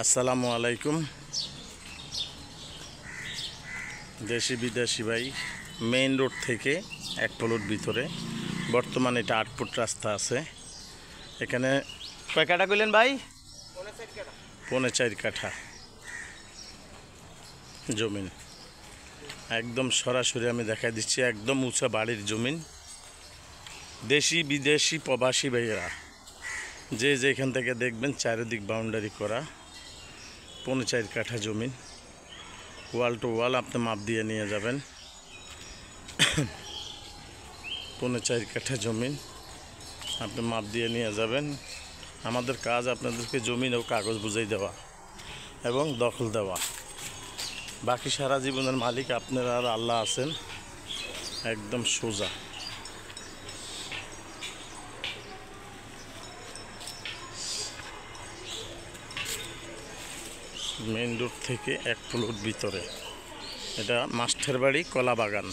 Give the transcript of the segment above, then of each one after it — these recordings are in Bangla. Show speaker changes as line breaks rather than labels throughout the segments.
আসসালামু আলাইকুম দেশি বিদেশি ভাই মেইন রোড থেকে 1 প্লট ভিতরে বর্তমানে এটা 8 ফুট রাস্তা আছে। এখানে কয় কাঠা কইলেন ভাই? 4.5 কাঠা জমিন একদম সরাসরি আমি দেখাই দিচ্ছি। একদম উঁচা বাড়ির জমিন। দেশি বিদেশি প্রবাসী ভাইয়েরা যে যেখান থেকে দেখবেন চারিদিক বাউন্ডারি করা 4.5 কাঠা জমিন। ওয়াল টু ওয়াল আপনি মাপ দিয়ে নিয়ে যাবেন। 4.5 কাঠা জমিন আপনি মাপ দিয়ে নিয়ে যাবেন। আমাদের কাজ আপনাদেরকে জমিন ও কাগজ বুঝাই দেওয়া এবং দখল দেওয়া। বাকি সারা জীবনের মালিক আপনারা আর আল্লাহ আছেন। একদম সোজা মেইন রোড থেকে 1 প্লট ভিতরে। এটা মাস্টার বাড়ি কলা বাগান।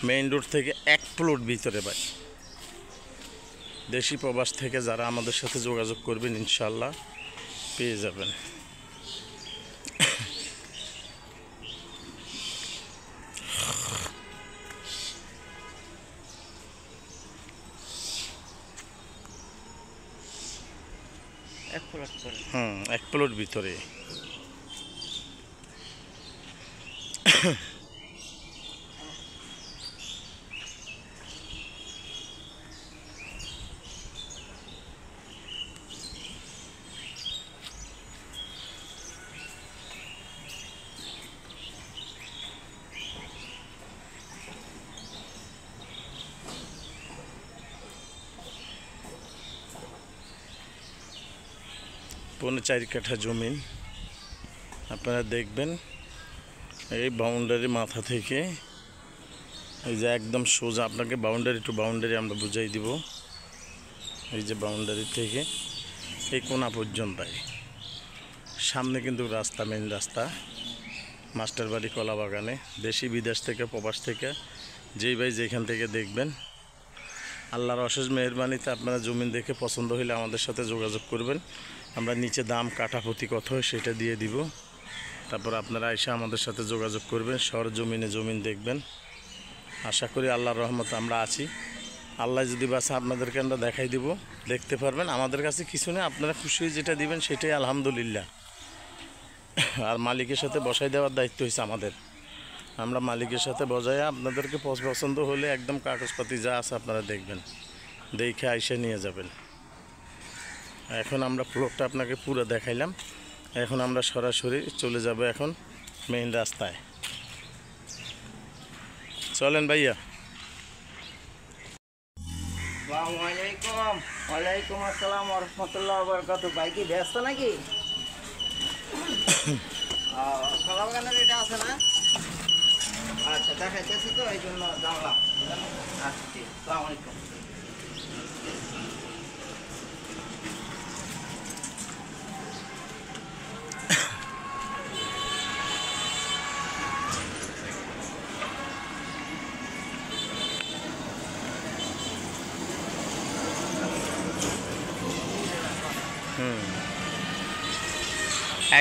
মেইন রোড থেকে 1 প্লট ভিতরে ভাই। দেশি প্রবাস থেকে যারা আমাদের সাথে যোগাযোগ করবেন ইনশাল্লাহ পেয়ে যাবেন। এক প্লট ভিতরে। পৌনে 4 কাঠা জমিন আপনারা দেখবেন। এই বাউন্ডারি মাথা থেকে এই যে একদম সোজা আপনাকে বাউন্ডারি টু বাউন্ডারি আমরা বুঝাই দিব। এই যে বাউন্ডারি থেকে এই কোনা পর্যন্ত সামনে কিন্তু রাস্তা, মেইন রাস্তা মাস্টার বাড়ি কলা বাগানে। দেশি বিদেশ থেকে প্রবাস থেকে যেই ভাই যেখান থেকে দেখবেন আল্লাহর অশেষ মেহেরবানিতে আপনারা জমিন দেখে পছন্দ হলে আমাদের সাথে যোগাযোগ করবেন। আমরা নিচে দাম কাঠা প্রতি কত হয় সেটা দিয়ে দিব। তারপর আপনারা এসে আমাদের সাথে যোগাযোগ করবেন। সরজমিনে জমিন দেখবেন। আশা করি আল্লাহর রহমতে আমরা আছি। আল্লাহ যদি বাসা আপনাদেরকে আমরা দেখাই দিব, দেখতে পারবেন। আমাদের কাছে কিছু নেই, আপনারা খুশি হয়ে যেটা দিবেন সেটাই আলহামদুলিল্লাহ। আর মালিকের সাথে বসাই দেওয়ার দায়িত্ব হয়েছে আমাদের। আমরা মালিকের সাথে বজায় আপনাদেরকে পছন্দ হলে একদম কাগজপাতি যা আছে আপনারা দেখবেন, দেখে আইসে নিয়ে যাবেন। এখন আমরা প্লটটা আপনাকে পুরো দেখাইলাম। এখন আমরা সরাসরি চলে যাব এখন মেইন রাস্তায়। চলেন ভাইয়া।
ওয়ালাইকুম আসসালাম ওয়া রাহমাতুল্লাহি ওয়া বারাকাতুহু। ভাই কি ব্যস্ত নাকি? কলা বাগানের এটা আছে না? আচ্ছা, দেখাইতেছি তো এই জন্য জানলাম। আচ্ছা, ঠিক। আসসালামু আলাইকুম।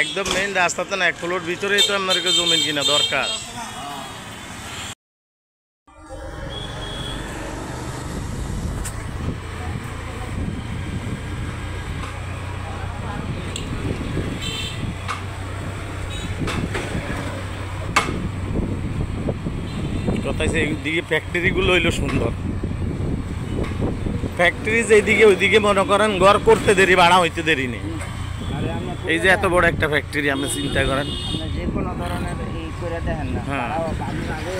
একদম মেইন রাস্তাতে না, 1 প্লট ভিতরেই তো আপনাদেরকে জমিন কিনা দরকার। কথাই এইদিকে ফ্যাক্টরিগুলো হইলো সুন্দর। ফ্যাক্টরি যেদিকে ওইদিকে মনে করেন ঘর করতে দেরি, ভাড়া হইতে দেরি নেই। এই যে এত বড় একটা ফ্যাক্টরি আপনি চিন্তা করেন।
যে কোনো ধরনের এই করে দেখেন না।
হ্যাঁ।
আমি আগে